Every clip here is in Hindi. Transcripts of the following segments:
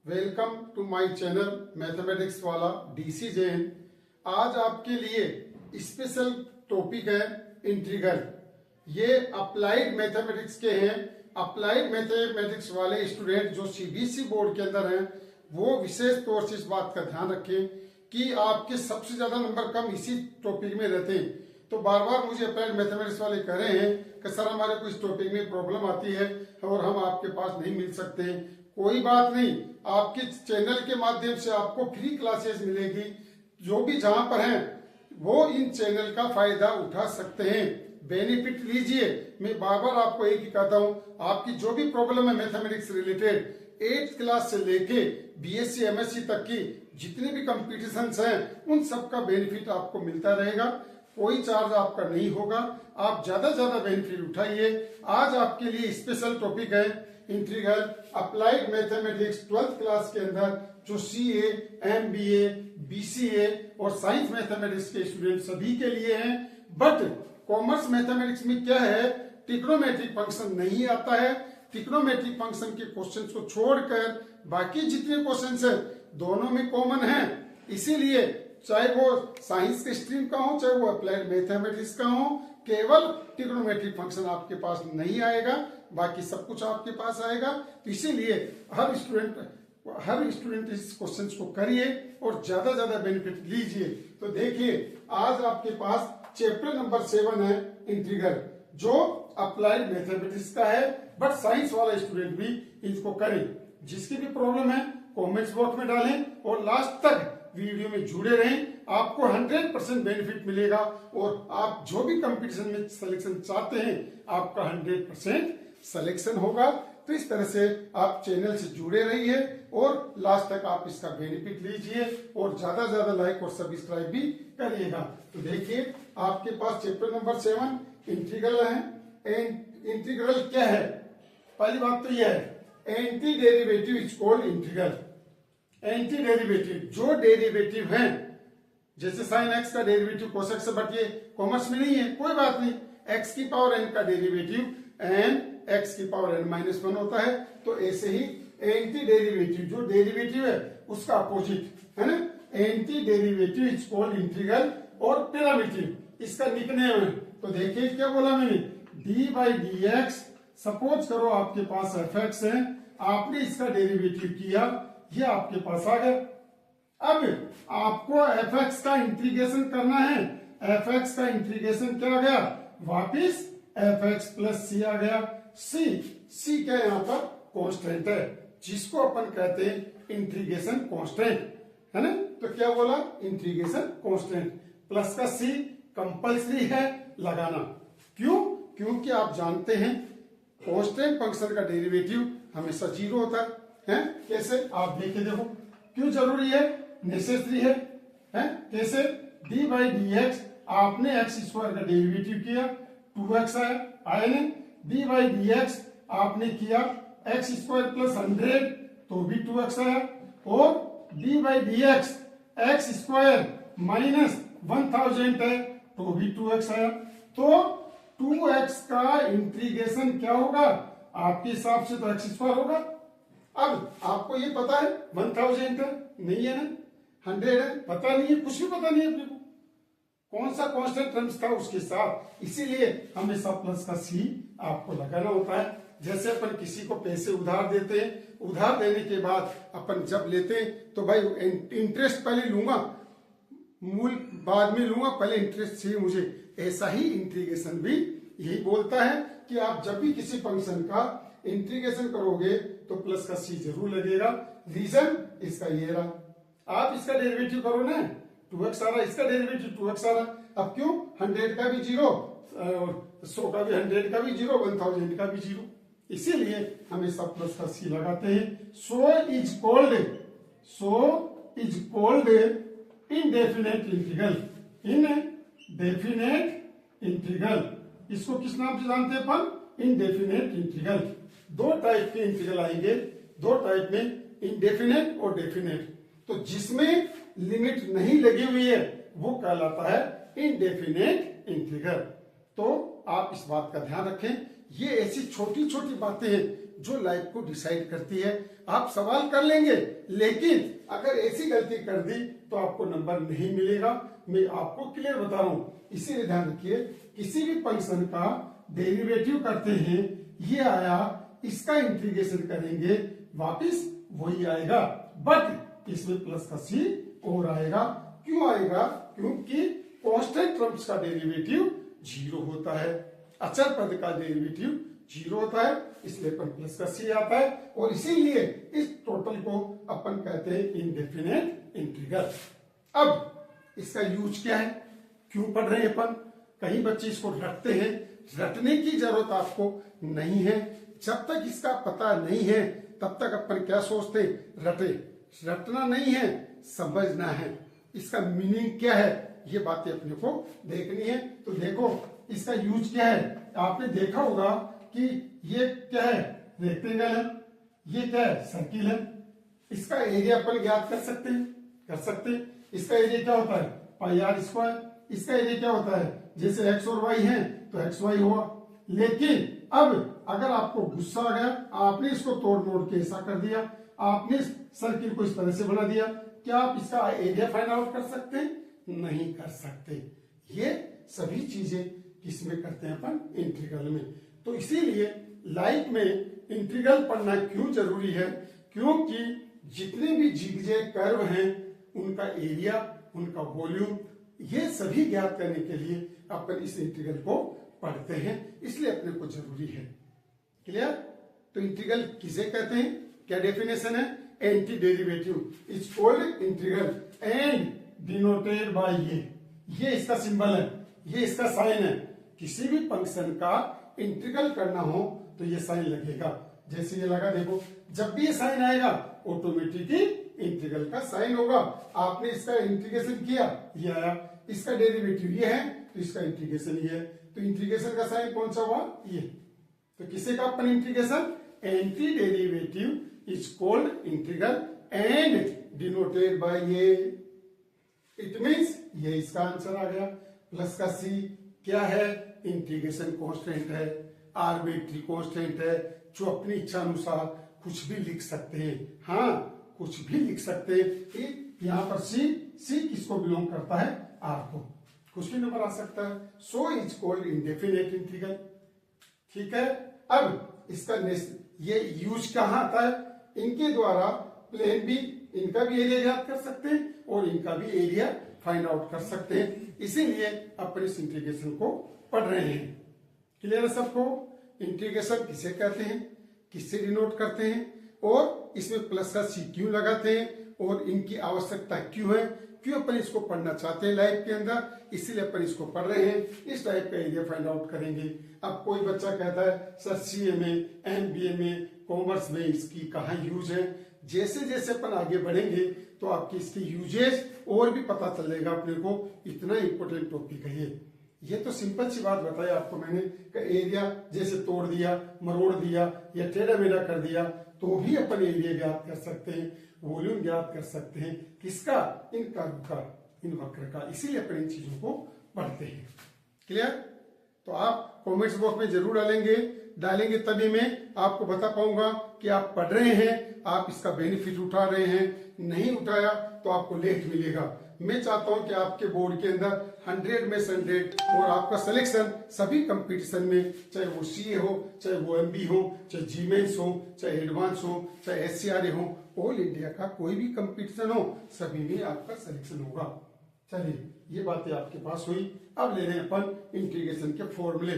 Welcome to my channel mathematics वाला डीसी जैन। आज आपके लिए स्पेशल टॉपिक है इंटीग्रल। ये अप्लाइड मैथमेटिक्स के हैं। अप्लाइड मैथमेटिक्स वाले स्टूडेंट जो सीबीएसई बोर्ड के अंदर हैं वो विशेष तौर से इस बात का ध्यान रखें कि आपके सबसे ज्यादा नंबर कम इसी टॉपिक में रहते हैं। तो बार बार मुझे अप्लाइड मैथमेटिक्स वाले कह रहे हैं कि सर हमारे को इस टॉपिक में प्रॉब्लम आती है और हम आपके पास नहीं मिल सकते। कोई बात नहीं, आपके चैनल के माध्यम से आपको फ्री क्लासेस मिलेगी। जो भी जहां पर हैं वो इन चैनल का फायदा उठा सकते हैं, बेनिफिट लीजिए। मैं बार बार आपको एक ही कहता हूं, आपकी जो भी प्रॉब्लम है मैथमेटिक्स रिलेटेड 8th क्लास से लेके बीएससी एमएससी तक की जितने भी कंपटीशंस हैं उन सब का बेनिफिट आपको मिलता रहेगा। कोई चार्ज आपका नहीं होगा। आप ज्यादा से ज्यादा बेनिफिट उठाइए। आज आपके लिए स्पेशल टॉपिक है integral applied mathematics 12th class के अंदर जो सीए, एमबीए, बीसीए और साइंस मैथमेटिक्स के स्टूडेंट सभी के लिए हैं। बट कॉमर्स मैथमेटिक्स में क्या है, ट्रिग्नोमेट्रिक फंक्शन नहीं आता है। ट्रिग्नोमेट्रिक फंक्शन के क्वेश्चंस को छोड़कर बाकी जितने क्वेश्चंस हैं दोनों में कॉमन हैं। इसीलिए चाहे वो साइंस के स्ट्रीम का हो चाहे वो अप्लाइड मैथमेटिक्स का हो, केवल ट्रिग्नोमेट्रिक फंक्शन आपके पास नहीं आएगा, बाकी सब कुछ आपके पास आएगा। तो इसीलिए हर स्टूडेंट इस क्वेश्चन को करिए और ज्यादा ज्यादा बेनिफिट लीजिए। तो देखिए आज आपके पास चैप्टर नंबर 7 है इंटीग्रल, जो अप्लाइड मैथमेटिक्स का है बट साइंस वाला स्टूडेंट भी इसको करे। जिसकी भी प्रॉब्लम है कमेंट्स बॉक्स में डालें और लास्ट तक वीडियो में जुड़े रहें। आपको 100% बेनिफिट मिलेगा और आप जो भी कंपटीशन में सिलेक्शन चाहते हैं आपका 100% सिलेक्शन होगा। तो इस तरह से आप चैनल से जुड़े रहिए और लास्ट तक आप इसका बेनिफिट लीजिए और ज्यादा से ज्यादा लाइक और सब्सक्राइब भी करिएगा। तो देखिए आपके पास चैप्टर नंबर 7 इंटीग्रल है। इंटीग्रल क्या है? पहली बात तो यह है anti derivative is called integral. Anti derivative जो डेरिवेटिव हैं, जैसे साइन एक्स का डेरिवेटिव कोस एक्स से, बट ये कॉमर्स में नहीं है, कोई बात नहीं। एक्स की पावर एन का डेरिवेटिव एन एक्स की पावर एन -1 होता है। तो ऐसे ही एंटी डेरिवेटिव जो डेरिवेटिव है उसका अपोजिट है ना, anti derivative is called integral और पैरामीटर इसका निकनेम है। तो देखिए क्या बोला मैंने, D by D x. Suppose करो आपके पास एफ एक्स है, आपने इसका डेरिवेटिव किया, ये आपके पास आ गया। अब आपको एफ एक्स का इंटीग्रेशन करना है। एफ एक्स का इंटीग्रेशन क्या आ गया, वापिस एफ एक्स प्लस सी आ गया। सी क्या यहाँ पर कांस्टेंट है, जिसको अपन कहते हैं इंटीग्रेशन कांस्टेंट, है ना। तो क्या बोला, इंटीग्रेशन कांस्टेंट प्लस का सी कंपल्सरी है लगाना। क्यों? क्योंकि आप जानते हैं कांस्टेंट फंक्शन का डेरिवेटिव हमेशा 0 होता है। कैसे आप देखे, देखो क्यों जरूरी है, नेसेसरी है। कैसे, डी बाई डी एक्स आपने एक्स स्क्वायर का डेरिवेटिव किया 2x आया ने, डी बाई डी एक्स आपने किया एक्स स्क्वायर प्लस 100 तो भी 2x आया, और D by D x x square minus 1000 है तो भी 2x आया। तो 2x का इंटीग्रेशन क्या होगा, आपके हिसाब से तो एक्स स्क्वायर होगा। अब आपको ये पता है 1000 है, नहीं है ना, 100 है, पता नहीं है, कुछ भी पता नहीं है अपने को कौन सा कांस्टेंट टर्म्स था उसके साथ। इसीलिए हमेशा प्लस का सी आपको लगाना होता है। जैसे अपन किसी को पैसे उधार देते हैं, उधार देने के बाद अपन जब लेते हैं तो भाई इंटरेस्ट पहले लूंगा, मूल बाद में लूंगा, पहले इंटरेस्ट चाहिए मुझे। ऐसा ही इंटीग्रेशन भी यही बोलता है कि आप जब भी किसी फंक्शन का इंटीग्रेशन करोगे तो प्लस का सी जरूर लगेगा। रीजन इसका ये रहा, आप इसका डेरिवेटिव करो ना 2x आ रहा, इसका डेरिवेटिव 2x आ रहा। अब क्यों, 100 का भी 0, 100 का भी 100 का भी 0, 1000 का भी 0, इसीलिए हमेशा प्लस का सी लगाते हैं। So is called indefinite integral. Indefinite integral, इसको किस नाम से जानते हैं अपन, इनडेफिनेट इंटीग्रल। दो टाइप के इंटीग्रल आएंगे, दो टाइप में, इंडेफिनेट और डेफिनेट। तो जिसमें लिमिट नहीं लगी हुई है वो कहलाता है इनडेफिनेट इंटीग्रल। तो आप इस बात का ध्यान रखें, ये ऐसी छोटी छोटी बातें हैं जो लाइफ को डिसाइड करती है। आप सवाल कर लेंगे, लेकिन अगर ऐसी गलती कर दी तो आपको नंबर नहीं मिलेगा। मैं आपको क्लियर बता रहा हूं, इसीलिए ध्यान रखिए, किसी भी फंक्शन का डेरिवेटिव करते हैं, ये आया, इसका इंटीग्रेशन करेंगे, वापिस वही आएगा, बट इसमें प्लस का सी और आएगा। क्यों आएगा? क्योंकि कांस्टेंट टर्म्स का डेरिवेटिव 0 होता है, अचर पद का डेरिवेटिव 0 होता है, इसलिए अपन प्लस का सी आता है, और इसीलिए इस टोटल को अपन कहते हैं इनडेफिनेट इंटीग्रल। अब इसका यूज क्या है, क्यों पढ़ रहे हैं अपन? कई बच्चे इसको रटते हैं, रटने की जरूरत आपको नहीं है। जब तक इसका पता नहीं है तब तक अपन क्या सोचते, रटे। रटना नहीं है, समझना है, इसका मीनिंग क्या है, ये बातें अपने को देखनी है। तो देखो इसका यूज क्या है, आपने देखा होगा कि ये क्या है, रेक्टेंगल है, ये क्या है, सर्किल है। इसका एरिया अपन ज्ञात कर सकते हैं, इसका एरिया क्या होता है, पाई आर स्क्वायर। इसका एरिया क्या होता है, जैसे एक्स और वाई है तो एक्स वाई हुआ। लेकिन अब अगर आपको गुस्सा आ गया, आपने इसको तोड़ मोड़ के ऐसा कर दिया, आपने सर्किल को इस तरह से बना दिया, क्या आप इसका एरिया फाइंड आउट कर सकते हैं? नहीं कर सकते। ये सभी चीजें किसमें करते हैं अपन, इंटीग्रल में। तो इसीलिए लाइफ में इंटीग्रल पढ़ना क्यों जरूरी है, क्योंकि जितने भी जिगजैग कर्व हैं उनका एरिया, उनका वॉल्यूम, ये सभी ज्ञात करने के लिए अपन इस इंटीग्रल को पढ़ते हैं, इसलिए अपने को जरूरी है। क्लियर? तो इंटीग्रल किसे कहते हैं, क्या डेफिनेशन है, anti derivative is called integral and denoted by ये इसका सिंबल है, ये इसका साइन है। किसी भी फंक्शन का इंटीग्रल करना हो तो ये साइन लगेगा, जैसे ये लगा, देखो जब भी ये साइन आएगा ऑटोमेटिकली इंटीग्रल का साइन होगा। आपने इसका इंटीग्रेशन किया, ये आया, इसका डेरिवेटिव ये है तो इसका इंटीग्रेशन ये है, तो इंटीग्रेशन का साइन कौन सा हुआ, ये। तो किसे का अपन integration, anti derivative is called integral and denoted by ये। इट मींस ये इसका आंसर आ गया। प्लस का सी क्या है, इंटीग्रेशन कांस्टेंट है, आर्बिट्री कांस्टेंट है, जो अपनी इच्छा अनुसार कुछ भी लिख सकते हैं। हाँ, कुछ भी लिख सकते हैं। यहाँ पर सी किसको बिलोंग करता है, आर को, कुछ भी नंबर आ सकता है। So is called indefinite integral. ठीक है, अब इसका ये यूज कहाँ आता है, इनके द्वारा प्लेन भी, इनका भी एरिया याद कर सकते हैं और इनका भी एरिया फाइंड आउट कर सकते हैं, इसीलिए अपन इस इंटीग्रेशन को पढ़ रहे हैं। क्लियर है सबको? इंटीग्रेशन किसे कहते हैं, किससे डिनोट करते हैं, और इसमें प्लस का सी क्यों लगाते हैं, और इनकी आवश्यकता क्यों है, क्यों अपन इसको पढ़ना चाहते हैं लाइफ के अंदर, इसीलिए अपन इसको पढ़ रहे हैं। इस टाइप का एरिया फाइंड आउट करेंगे। अब कोई बच्चा कहता है सर सीए में, एमबीए में, कॉमर्स में इसकी कहाँ यूज है। जैसे जैसे अपन आगे बढ़ेंगे तो आपकी इसकी यूजेस और भी पता चलेगा अपने को। इतना इंपॉर्टेंट टॉपिक है ये तो सिंपल सी बात बताई आपको मैंने, एरिया जैसे तोड़ दिया, मरोड़ दिया या टेढ़ा मेढ़ा कर दिया तो भी अपन एरिया ज्ञात कर सकते हैं, वॉल्यूम ज्ञात कर सकते हैं, किसका, इन कर्व का, इन वक्र का। इसीलिए अपन इन चीजों को पढ़ते हैं। क्लियर? तो आप कमेंट्स बॉक्स में जरूर डालेंगे तभी मैं आपको बता पाऊंगा कि आप पढ़ रहे हैं, आप इसका बेनिफिट उठा रहे हैं। नहीं उठाया तो आपको लेट मिलेगा। मैं चाहता हूं कि आपके बोर्ड के अंदर 100 में 100 और आपका सिलेक्शन सभी कंपटीशन में, चाहे वो सीए हो, चाहे वो एमबी हो, चाहे जीमेंस हो, चाहे एडवांस हो, चाहे एससीआरए हो, ऑल इंडिया का कोई भी कंपटीशन हो, सभी में आपका सिलेक्शन होगा। चलिए, ये बातें आपके पास हुई। अब ले रहे हैं अपन इंटीग्रेशन के फॉर्मूले।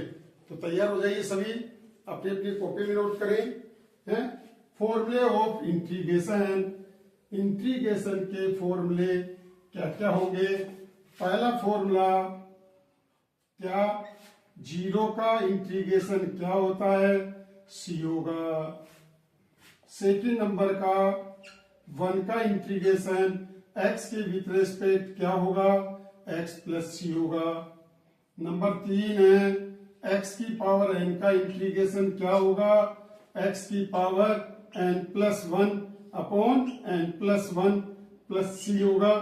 तो तैयार हो जाइए सभी, अपनी अपनी कॉपी में नोट करें। फॉर्मूले ऑफ इंटीग्रेशन, इंटीग्रेशन के फॉर्मूले क्या क्या होंगे। पहला फॉर्मूला क्या, 0 का इंटीग्रेशन क्या होता है, सी होगा। सेकंड नंबर का 1 का इंटीग्रेशन x के विथ रेस्पेक्ट क्या होगा, x प्लस सी होगा। नंबर 3 है x की पावर n का इंटीग्रेशन क्या होगा, x की power n plus 1 upon n plus 1 plus C होगा।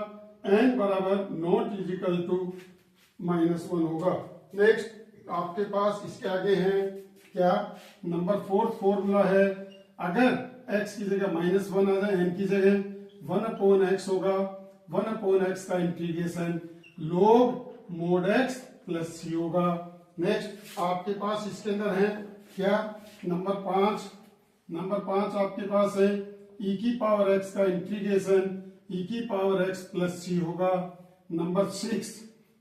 n बराबर नॉट इजिकल टू -1 होगा। नेक्स्ट आपके पास इसके आगे है क्या, नंबर 4 फॉर्मूला है अगर x की जगह -1 आ जाए, n की जगह 1/x होगा, 1/x का integration log mod x plus c होगा। नेक्स्ट आपके पास इसके अंदर है क्या, नंबर 5 आपके पास है e की पावर x का इंटीग्रेशन e की पावर x प्लस c होगा। नंबर 6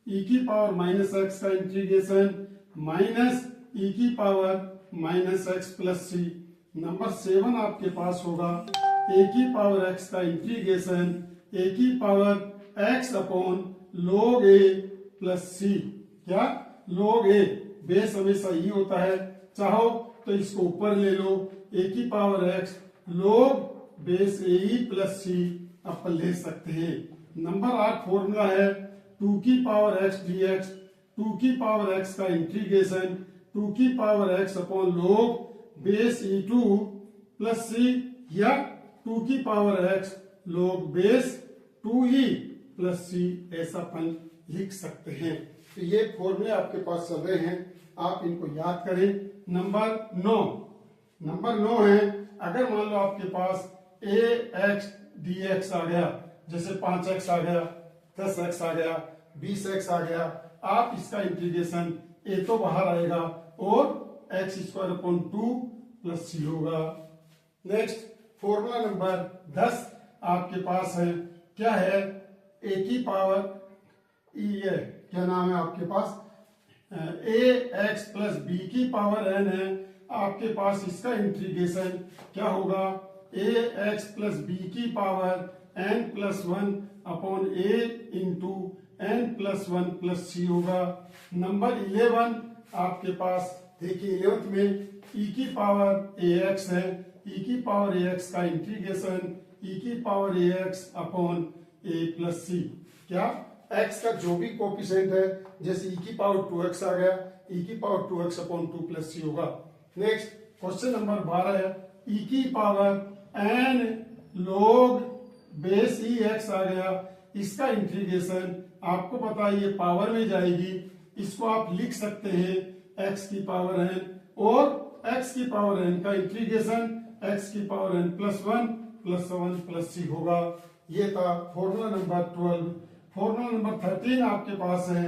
e की पावर -x का इंटीग्रेशन माइनस e की power -x plus c। Number 7 आपके पास होगा a की पावर x का इंटीग्रेशन a की power x upon log a plus c। क्या, log a, बेस हमेशा ही होता है, चाहो तो इसको ऊपर ले लो, a की power x log base a e plus c अपन ले सकते हैं। नंबर 8 फॉर्मूला है 2 की पावर x dx, 2 की पावर x का इंटीग्रेशन 2 की power x upon log base e2 plus c, या 2 की power x log base 2e plus c, ऐसा अपन लिख सकते हैं। तो ये फॉर्मूले आपके पास चल रहे हैं, आप इनको याद करें। नंबर 9 है, अगर मान लो आपके पास ax dx आ गया, जैसे 5x आ गया, 10x आ गया, 20x आ गया, आप इसका इंटीग्रेशन a तो बाहर आएगा और x² अपॉन 2 प्लस c होगा। नेक्स्ट फॉर्मूला नंबर 10 आपके पास है, क्या है, a की पावर e, क्या नाम है आपके पास, ax प्लस b की पावर n है, आपके पास इसका इंटीग्रेशन क्या होगा, ax प्लस b की power n plus 1 upon a into n plus 1 plus c होगा। नंबर 11 आपके पास देखिए 11th में e की पावर ax है, e की पावर ax का इंटीग्रेशन e की power ax upon a plus c। क्या, x का जो भी कोफिशिएंट है, जैसे e की पावर 2x आ गया, e की power 2x upon 2 plus c होगा। नेक्स्ट क्वेश्चन नंबर 12 है, e की power n log base e x आ गया, इसका इंटीग्रेशन आपको पता है ये पावर में जाएगी, इसको आप लिख सकते हैं x की पावर n, और x की पावर n का इंटीग्रेशन x की power n plus 1 plus 1 plus c होगा। ये था फॉर्मूला नंबर 12। फॉर्मूला नंबर 13 आपके पास है,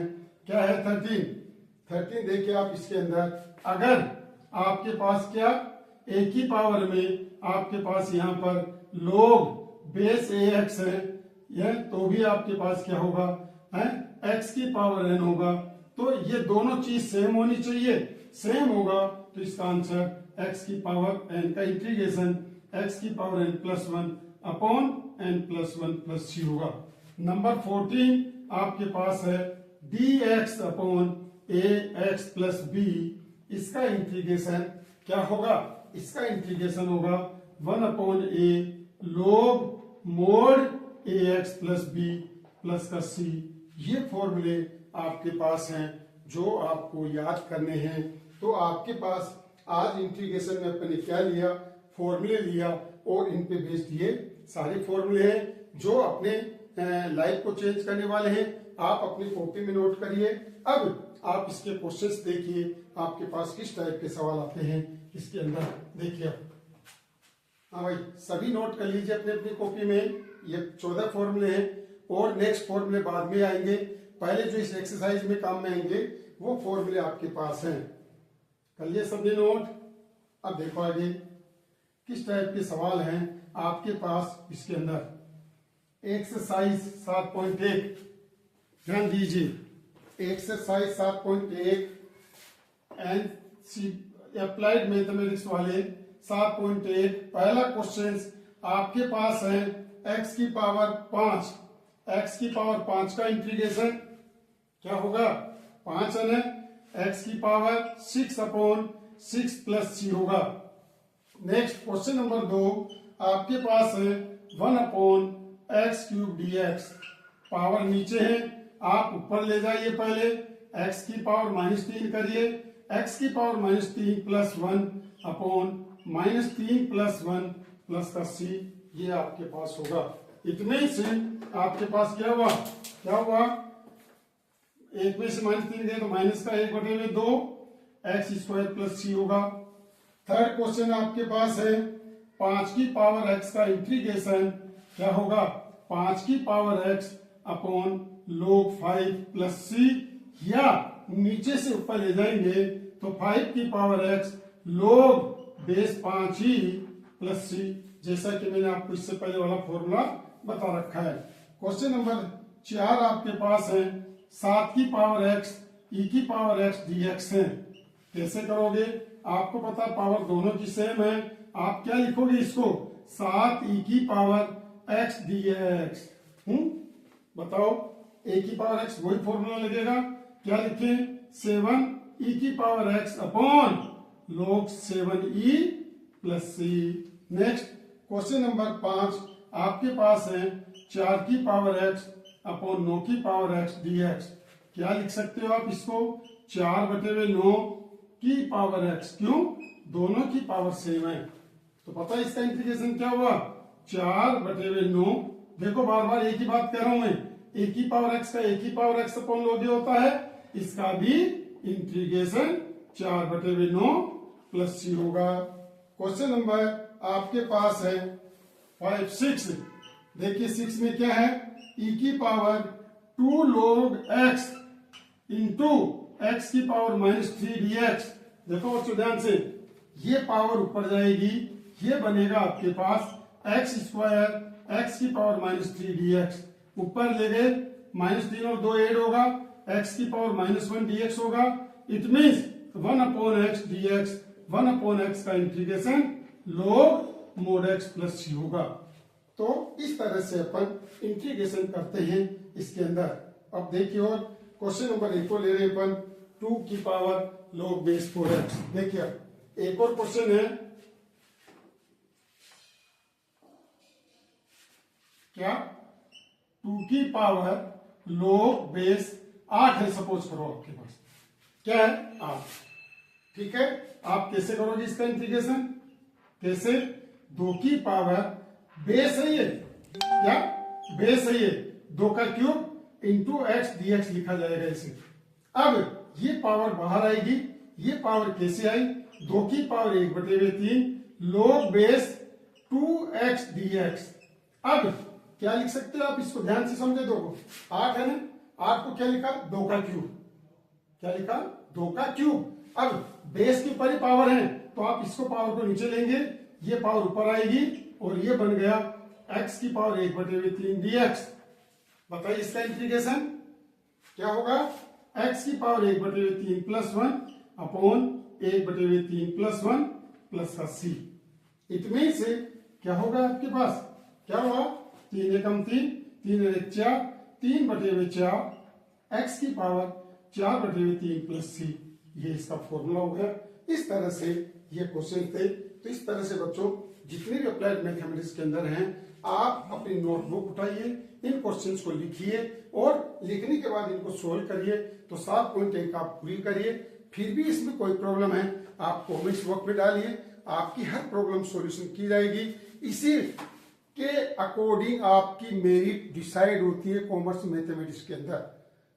क्या है 13 देखिए आप इसके अंदर, अगर आपके पास क्या, a की पावर में आपके पास यहाँ पर log बेस ax है, यह तो भी आपके पास क्या होगा, है x की पावर n होगा, तो ये दोनों चीज सेम होनी चाहिए, सेम होगा तो इसका आंसर x की पावर n का इंटीग्रेशन x की power n plus 1 upon n plus 1 plus c होगा। नंबर 14 आपके पास है dx upon ax plus b, इसका इंटीग्रेशन क्या होगा, इसका इंटीग्रेशन होगा 1 upon a log mode ax plus b plus का c। ये फॉर्मूले आपके पास हैं जो आपको याद करने हैं। तो आपके पास आज इंटीग्रेशन में अपने क्या लिया, फॉर्मूले लिया, और इन पे बेस्ड ये सारे फॉर्मूले हैं जो अपने लाइफ को चेंज करने वाले हैं। आप अपनी कॉपी में नोट करिए। अब आप इसके क्वेश्चंस देखिए, आपके पास किस टाइप के सवाल आते हैं इसके अंदर देखिए। हाँ भाई, सभी नोट कर लीजिए अपने अपनी कॉपी में। ये 14 फॉर्मूले हैं और नेक्स्ट फॉर्मूले बाद में आएंगे। पहले जो इस एक्सरसाइज में काम में आएंगे वो फॉर्मूले आपके पास हैं। कर लिए सबने नोट। अब देखो आगे किस टाइप के सवाल हैं आपके पास इसके अंदर। एक्सरसाइज 7.1 ध्यान दीजिए। एक्सरसाइज 7.1 एंड अप्लाइड मैथमेटिक्स वाले 7.1 पहला क्वेश्चन आपके पास है x की पावर 5, x की पावर 5 का इंटीग्रेशन क्या होगा, 5 है, x की पावर 6 अपॉन 6 प्लस c होगा। नेक्स्ट क्वेश्चन नंबर 2 आपके पास है 1 upon x cube dx, power नीचे है, आप ऊपर ले जाइए। पहले x की पावर -3 करिए, x की power -3 plus 1 upon -3 plus 1 plus का c, ये आपके पास होगा। इतने से आपके पास क्या हुआ, एक में से -3 गए तो माइनस का 1/2 x² प्लस c होगा। थर्ड क्वेश्चन आपके पास है 5 की पावर x का इंटीग्रेशन क्या होगा, 5 की power x upon log 5 plus c, या नीचे से ऊपर ले जाएंगे तो 5 की पावर x log बेस 5 ही प्लस c, जैसा कि मैंने आपको इससे पहले वाला फॉर्मूला बता रखा है। क्वेश्चन नंबर 4 आपके पास है 7 की पावर x e की पावर x dx है। कैसे करोगे, आपको पता पावर दोनों की सेम है, आप क्या लिखोगे इसको 7 e की पावर x dx। बताओ, a की पावर x वही फॉर्मूला लगेगा, क्या लिखें 7 e की power x upon log 7e plus c। Next question number 5 आपके पास है 4 की पावर x अपॉन 9 की पावर x dx। क्या लिख सकते हो आप इसको 4/9 की पावर x, क्यों, दोनों की पावर सेम है, तो पता है इसका इंटीग्रेशन क्या हुआ 4/9। देखो बार बार एक ही बात कह रहा हूं मैं, a की पावर x का a की पावर x अपॉन log होता है, इसका भी इंटीग्रेशन 4/9 प्लस c होगा। क्वेश्चन नंबर आपके पास है 6। देखिए 6 में क्या है, e की power 2 log x into x की पावर -3 dx। देखो बच्चों ध्यान से, ये पावर ऊपर जाएगी, ये बनेगा आपके पास x स्क्वायर x की पावर -3 dx, ऊपर ले गए -3 और 2 ऐड होगा, x की पावर -1 dx होगा। It means 1/x dx, 1/x का integration log mod x plus c होगा। तो इस तरह से अपन इंटीग्रेशन करते हैं इसके अंदर। अब देखिए और क्वेश्चन नंबर 1 को ले रहे अपन 2 की पावर log बेस 4x। देखिए एक और क्वेश्चन है, क्या 2 की पावर log बेस 8 है, सपोज करो आपके पास क्या है 8, ठीक है। आप कैसे करोगे इसका इंटीग्रेशन, कैसे, 2 की पावर बेस है ये, क्या बेस है ये, 2 का क्यूब इंटू एक्स dx लिखा जाएगा इसे। अब ये पावर बाहर आएगी, ये पावर कैसे आई, 2 की power 1/3 log base 2x dx। अब क्या लिख सकते हो आप, इसको ध्यान से समझे, 2 को 8 है ना, 8 को क्या लिखा 2 का क्यूब, क्या लिखा 2 का क्यूब। अब बेस के ऊपर ही पावर है तो आप इसको पावर को नीचे लेंगे, ये पावर ऊपर आएगी और ये बन गया x की पावर 1/3 dx। बताइए इसका इंटीग्रेशन क्या होगा, x की power 1/3 plus 1 upon 1/3 plus 1 plus का c। इट मीन्स क्या होगा आपके पास, क्या हुआ 3 एकम 3, 3 एक 4, 3/4 x की पावर 4/3 प्लस c, ये इसका फॉर्मूला हो गया। इस तरह से ये क्वेश्चन थे। तो इस तरह से बच्चों जितने भी अप्लाइड मैथमेटिक्स के अंदर हैं, आप अपनी नोटबुक उठाइए, इन क्वेश्चंस को लिखिए और लिखने के बाद इनको सोल्व करिए। तो 7 पॉइंट एक आप पूरी करिए। फिर भी इसमें कोई प्रॉब्लम है आप कमेंट्स बॉक्स में डालिए, आपकी हर प्रॉब्लम सॉल्यूशन की जाएगी। इसी के अकॉर्डिंग आपकी मेरिट डिसाइड होती है कॉमर्स मैथमेटिक्स के अंदर।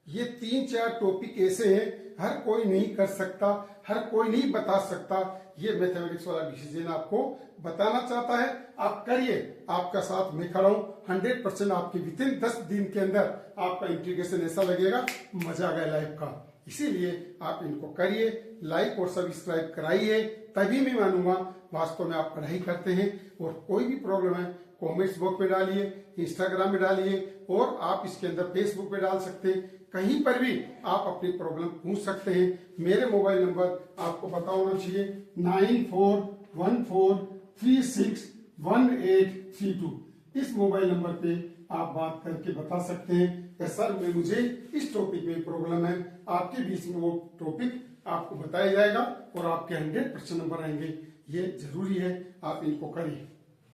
ये 3-4 टॉपिक ऐसे हैं हर कोई नहीं कर सकता, हर कोई नहीं बता सकता। ये मैथमेटिक्स वाला डिसीजन आपको बताना चाहता है, आप करिए, आपका साथ मैं खड़ा हूं। 100% आपके विदिन 10 दिन के अंदर आपका इंटीग्रेशन ऐसा लगेगा मजा आ गया लाइफ का। इसीलिए आप इनको करिए, लाइक और सब्सक्राइब कराइए, तभी मैं मानूंगा वास्तव में आप पढ़ाई करते हैं। और कोई भी प्रॉब्लम है कमेंट्स बॉक्स में डालिए, इंस्टाग्राम में डालिए और आप इसके अंदर फेसबुक पे डाल सकते हैं। कहीं पर भी आप अपनी प्रॉब्लम पूछ सकते हैं। मेरे मोबाइल नंबर आपको पता होना चाहिए 9414361832। इस मोबाइल नंबर पे आप बात करके बता सकते हैं कि सर मैं मुझे इस टॉपिक में प्रॉब्लम है, आपके बीच में वो टॉपिक आपको बताया जाएगा और आपके 100% नंबर आएंगे। ये जरूरी है, आप इनको करिए।